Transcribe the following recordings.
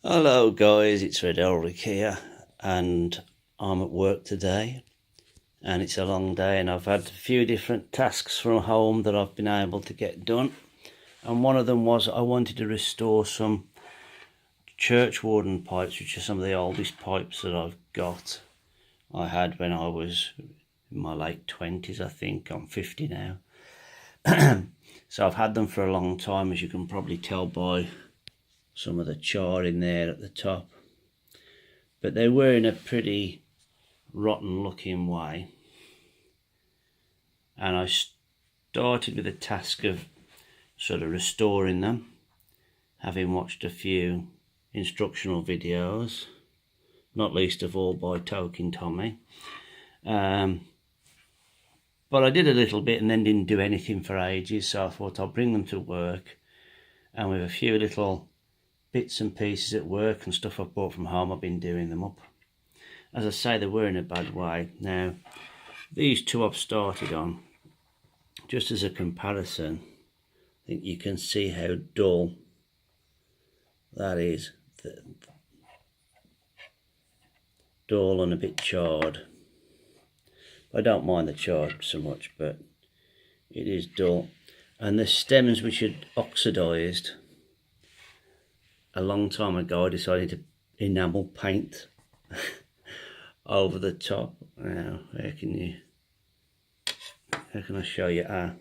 Hello guys, it's Red Elric here, and I'm at work today, and it's a long day, and I've had a few different tasks from home that I've been able to get done, and one of them was I wanted to restore some churchwarden pipes, which are some of the oldest pipes that I've got. I had when I was in my late 20s, I think. I'm 50 now. So I've had them for a long time, as you can probably tell by some of the char in there at the top, but they were in a pretty rotten looking way, and I started with the task of sort of restoring them, having watched a few instructional videos, not least of all by Toking Tommy, but I did a little bit and then didn't do anything for ages, so I thought I'll bring them to work, and with a few little bits and pieces at work and stuff I've bought from home, I've been doing them up. As I say, they were in a bad way. Now, these two I've started on, just as a comparison, I think you can see how dull that is. Dull and a bit charred. I don't mind the char so much, but it is dull. And the stems, which had oxidised, a long time ago I decided to enamel paint over the top. Now, how can I show you? If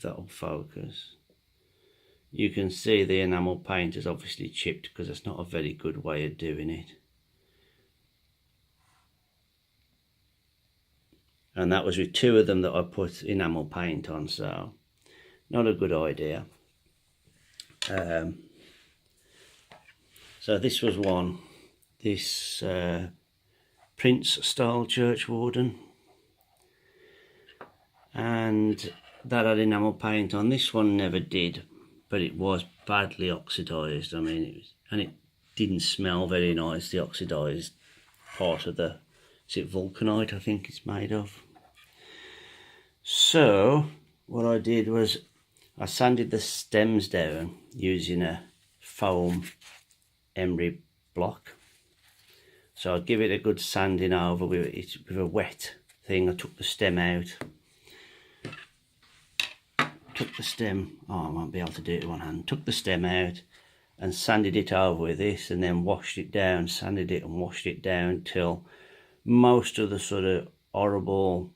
that'll focus. You can see the enamel paint is obviously chipped, because it's not a very good way of doing it. And that was with two of them that I put enamel paint on, so not a good idea. So this was one, this Prince style churchwarden, and that had enamel paint on. This one never did, but it was badly oxidised. I mean, it didn't smell very nice, the oxidised part of the, is it vulcanite I think it's made of. So what I did was I sanded the stems down using a foam emery block. So I'd give it a good sanding over with a wet thing. I took the stem out, I won't be able to do it with one hand, took the stem out and sanded it over with this, and then washed it down, sanded it and washed it down till most of the sort of horrible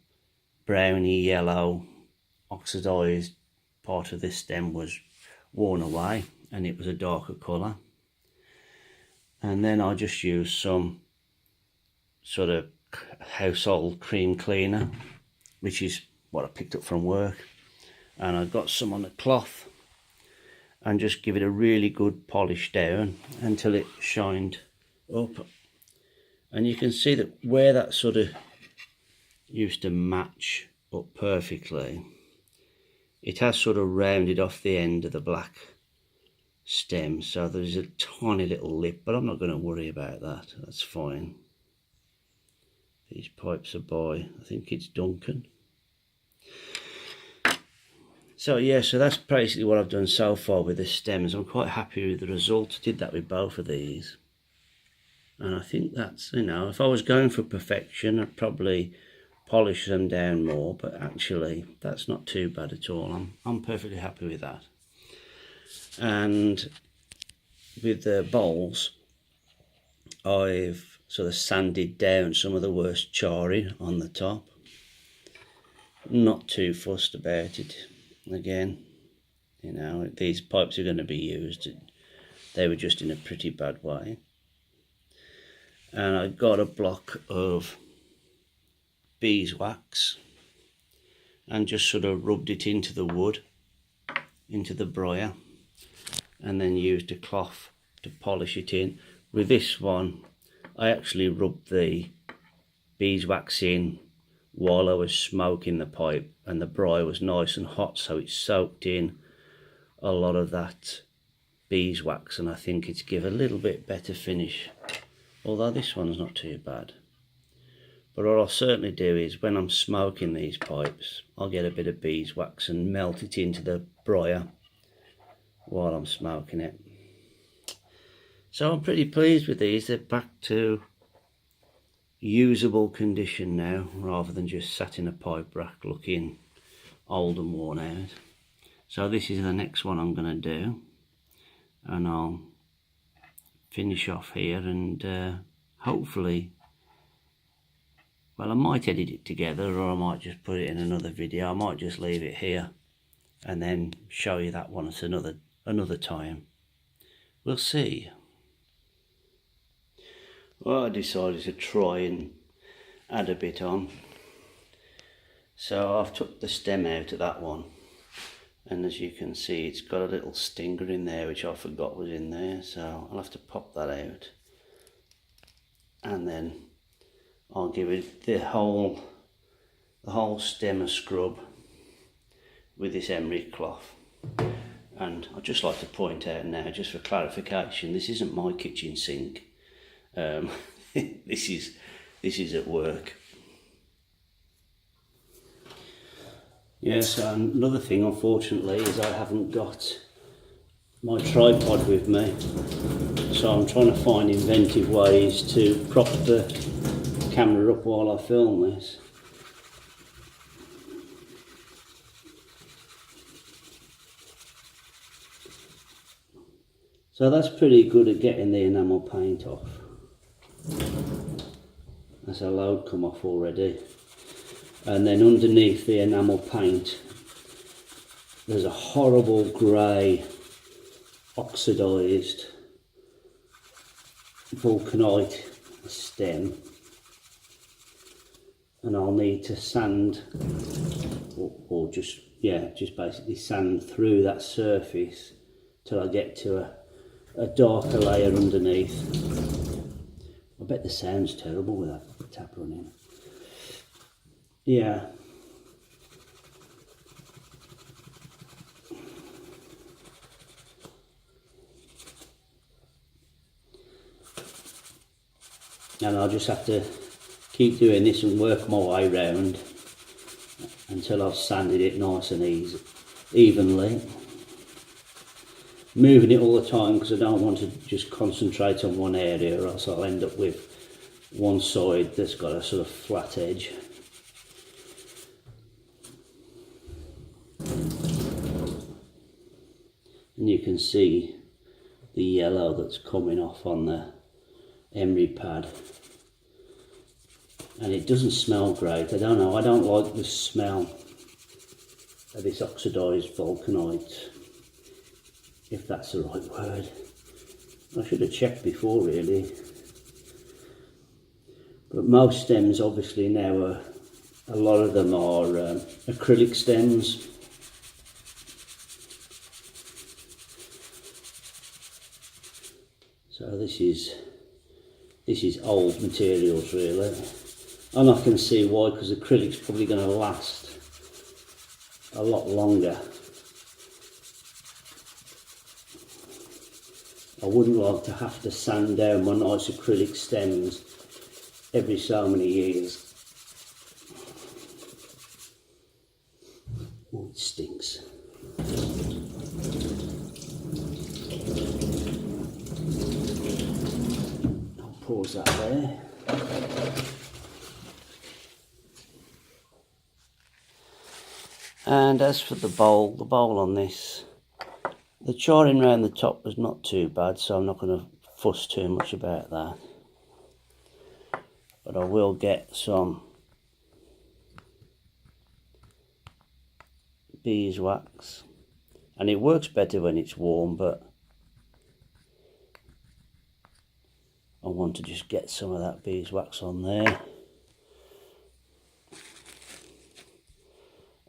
browny yellow oxidised part of this stem was worn away, and it was a darker colour. And then I just used some sort of household cream cleaner, which is what I picked up from work, and I got some on the cloth and just give it a really good polish down until it shined up. And you can see that where that sort of used to match up perfectly, it has sort of rounded off the end of the black stem, so there's a tiny little lip, but I'm not going to worry about that, that's fine. These pipes are by, I think it's Duncan. So yeah, so that's basically what I've done so far with the stems. I'm quite happy with the result. I did that with both of these, and I think that's, you know, if I was going for perfection I'd probably polish them down more, but actually that's not too bad at all. I'm perfectly happy with that. And with the bowls, I've sort of sanded down some of the worst charring on the top. Not too fussed about it. Again, you know, these pipes are going to be used. They were just in a pretty bad way. And I got a block of beeswax and just sort of rubbed it into the wood, into the briar, and then used a cloth to polish it in. With this one, I actually rubbed the beeswax in while I was smoking the pipe, and the briar was nice and hot, so it soaked in a lot of that beeswax, and I think it's give a little bit better finish, although this one's not too bad. But what I'll certainly do is, when I'm smoking these pipes, I'll get a bit of beeswax and melt it into the briar while I'm smoking it. So I'm pretty pleased with these. They're back to usable condition now, rather than just sat in a pipe rack looking old and worn out. So this is the next one I'm going to do, and I'll finish off here, and hopefully, well, I might edit it together, or I might just put it in another video. I might just leave it here and then show you that one at another time. We'll see. Well, I decided to try and add a bit on. So I've took the stem out of that one, and as you can see, it's got a little stinger in there which I forgot was in there, so I'll have to pop that out, and then I'll give it the whole stem a scrub with this emery cloth. And I'd just like to point out now, just for clarification, this isn't my kitchen sink. This is at work. Yes, and another thing, unfortunately, is I haven't got my tripod with me, so I'm trying to find inventive ways to prop the camera up while I film this. So that's pretty good at getting the enamel paint off. That's a load come off already. And then underneath the enamel paint, there's a horrible grey, oxidised vulcanite stem, and I'll need to sand, or just basically sand through that surface till I get to a darker layer underneath. I bet the sound's terrible with that tap running. Yeah. And I'll just have to keep doing this and work my way round until I've sanded it nice and evenly. Moving it all the time because I don't want to just concentrate on one area, or else I'll end up with one side that's got a sort of flat edge. And you can see the yellow that's coming off on the emery pad, and it doesn't smell great. I don't know, I don't like the smell of this oxidised vulcanite, if that's the right word. I should have checked before really. But most stems obviously now are, a lot of them are acrylic stems. So this is old materials really, and I can see why, because acrylic's probably going to last a lot longer. I wouldn't like to have to sand down my nice acrylic stems every so many years. Oh, it stinks. Pause that there. And as for the bowl on this, the charring around the top was not too bad, so I'm not going to fuss too much about that. But I will get some beeswax, and it works better when it's warm, but I want to just get some of that beeswax on there,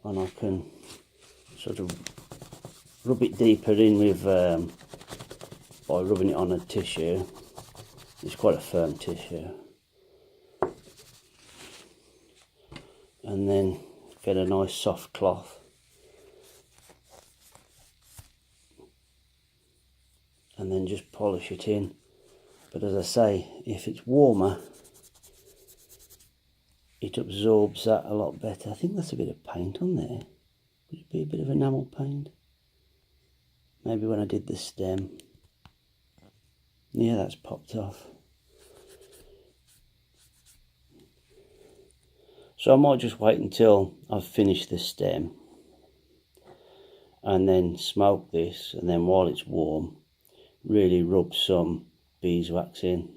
and I can sort of rub it deeper in with by rubbing it on a tissue. It's quite a firm tissue, and then get a nice soft cloth and then just polish it in. But as I say, if it's warmer, it absorbs that a lot better. I think that's a bit of paint on there. Would it be a bit of enamel paint? Maybe when I did the stem. Yeah, that's popped off. So I might just wait until I've finished the stem and then smoke this, and then while it's warm, really rub some beeswax in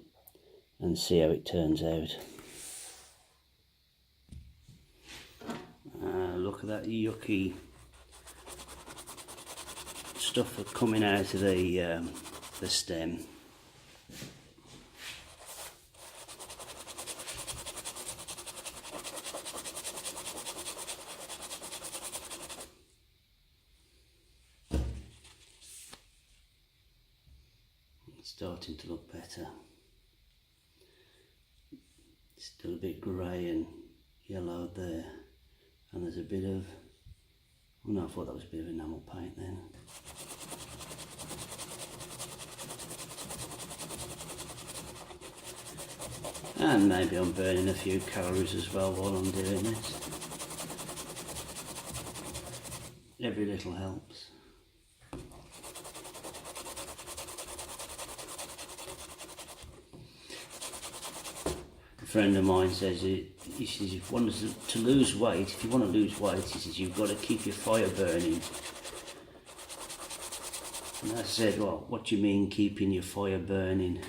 and see how it turns out. Look at that yucky stuff coming out of the stem. It's starting to look better. It's still a bit grey and yellow there, and there's a bit of, oh no, I thought that was a bit of enamel paint then. And maybe I'm burning a few calories as well while I'm doing this. Every little helps. A friend of mine says, he says, if you want to lose weight, he says, you've got to keep your fire burning. And I said, well, what do you mean keeping your fire burning?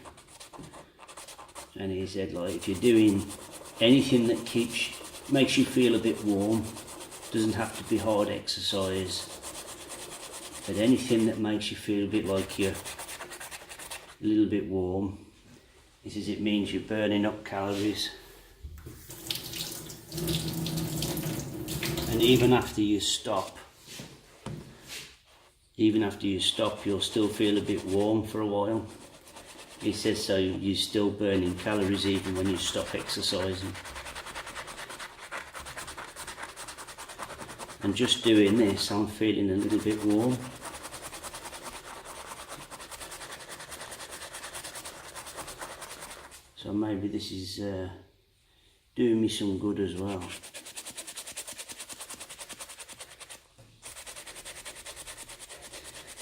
And he said, like, if you're doing anything that makes you feel a bit warm, doesn't have to be hard exercise, but anything that makes you feel a bit like you're a little bit warm, he says it means you're burning up calories. And even after you stop, you'll still feel a bit warm for a while. He says, so you're still burning calories even when you stop exercising. And just doing this, I'm feeling a little bit warm. So maybe this is doing me some good as well.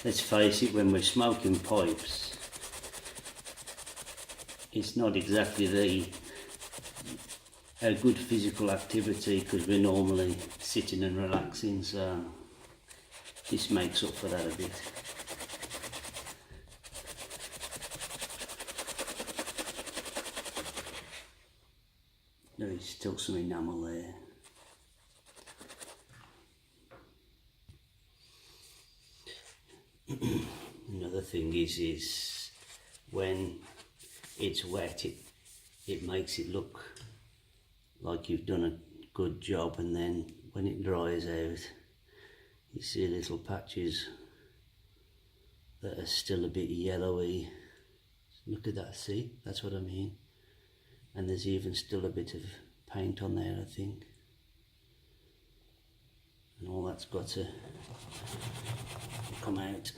Let's face it, when we're smoking pipes, it's not exactly a good physical activity because we're normally sitting and relaxing, so this makes up for that a bit. There's still some enamel there. Another thing is when it's wet, it makes it look like you've done a good job, and then when it dries out, you see little patches that are still a bit yellowy. Look at that, see? That's what I mean. And there's even still a bit of paint on there, I think. And all that's got to come out.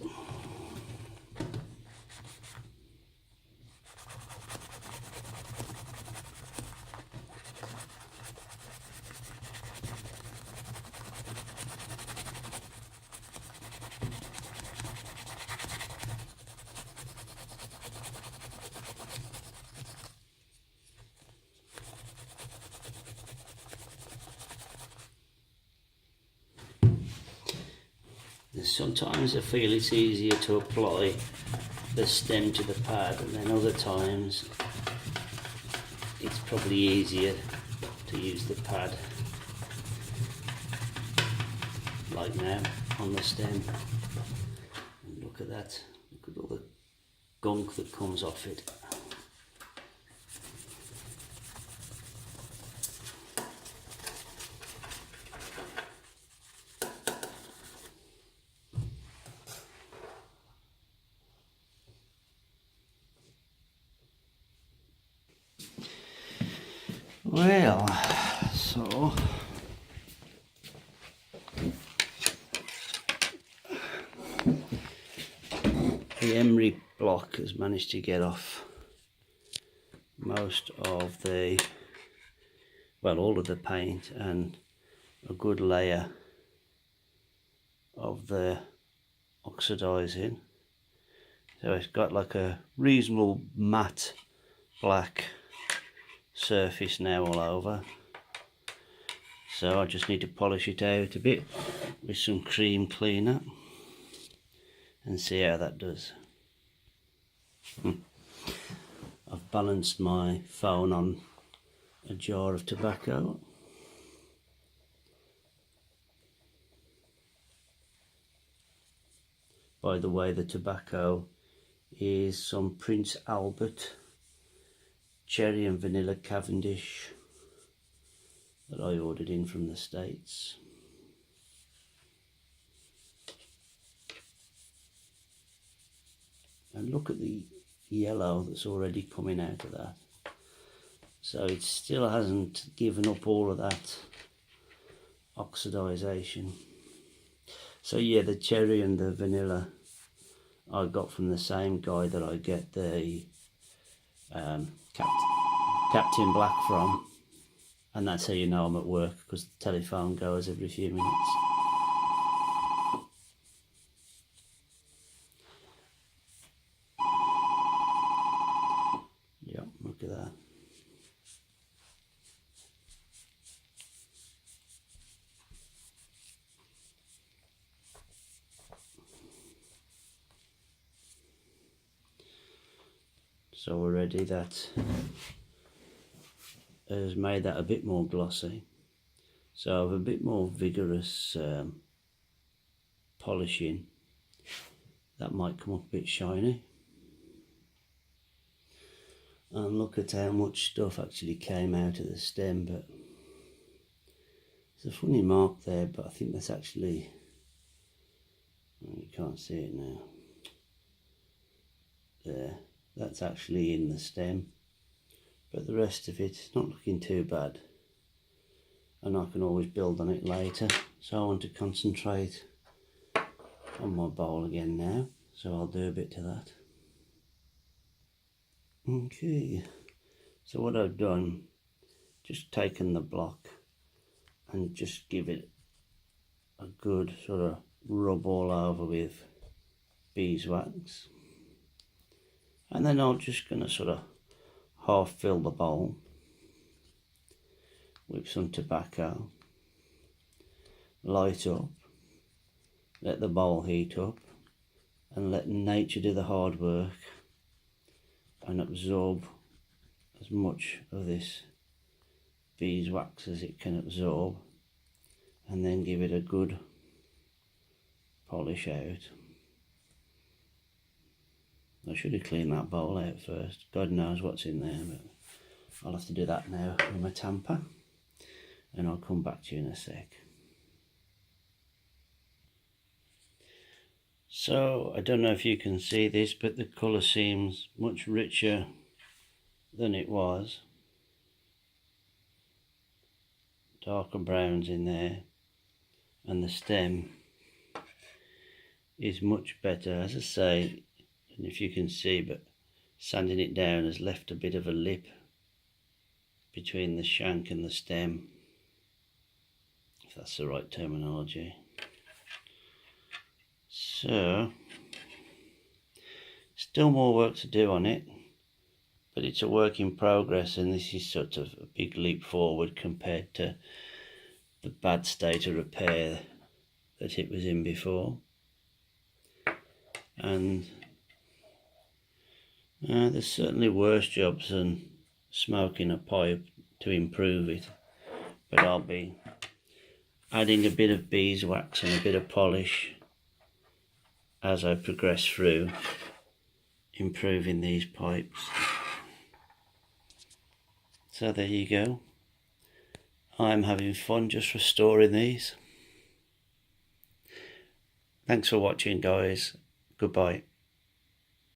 Sometimes I feel it's easier to apply the stem to the pad, and then other times it's probably easier to use the pad, like now on the stem. And look at that, look at all the gunk that comes off it. Well, so the emery block has managed to get off most of the, well, all of the paint and a good layer of the oxidizing. So it's got like a reasonable matte black surface now all over. So I just need to polish it out a bit with some cream cleaner and see how that does. I've balanced my phone on a jar of tobacco. By the way, the tobacco is some Prince Albert cherry and vanilla Cavendish that I ordered in from the States. And look at the yellow that's already coming out of that. So it still hasn't given up all of that oxidization. So yeah, the cherry and the vanilla I got from the same guy that I get the Captain Black from, and that's how you know I'm at work, because the telephone goes every few minutes. Yep, look at that. So already that has made that a bit more glossy. So I have a bit more vigorous polishing. That might come up a bit shiny. And look at how much stuff actually came out of the stem, but there's a funny mark there, but I think that's actually, you can't see it now. There, that's actually in the stem, but the rest of it's not looking too bad, and I can always build on it later. So I want to concentrate on my bowl again now, so I'll do a bit to that. Okay, so what I've done, just taken the block and just give it a good sort of rub all over with beeswax, and then I'm just going to sort of half fill the bowl with some tobacco, light up, let the bowl heat up, and let nature do the hard work and absorb as much of this beeswax as it can absorb, and then give it a good polish out. I should have cleaned that bowl out first. God knows what's in there, but I'll have to do that now with my tamper, and I'll come back to you in a sec. So I don't know if you can see this, but the colour seems much richer than it was. Darker browns in there, and the stem is much better, as I say. And if you can see, but sanding it down has left a bit of a lip between the shank and the stem, if that's the right terminology. So still more work to do on it, but it's a work in progress, and this is sort of a big leap forward compared to the bad state of repair that it was in before. And there's certainly worse jobs than smoking a pipe to improve it, but I'll be adding a bit of beeswax and a bit of polish as I progress through improving these pipes. So there you go. I'm having fun just restoring these. Thanks for watching, guys. Goodbye.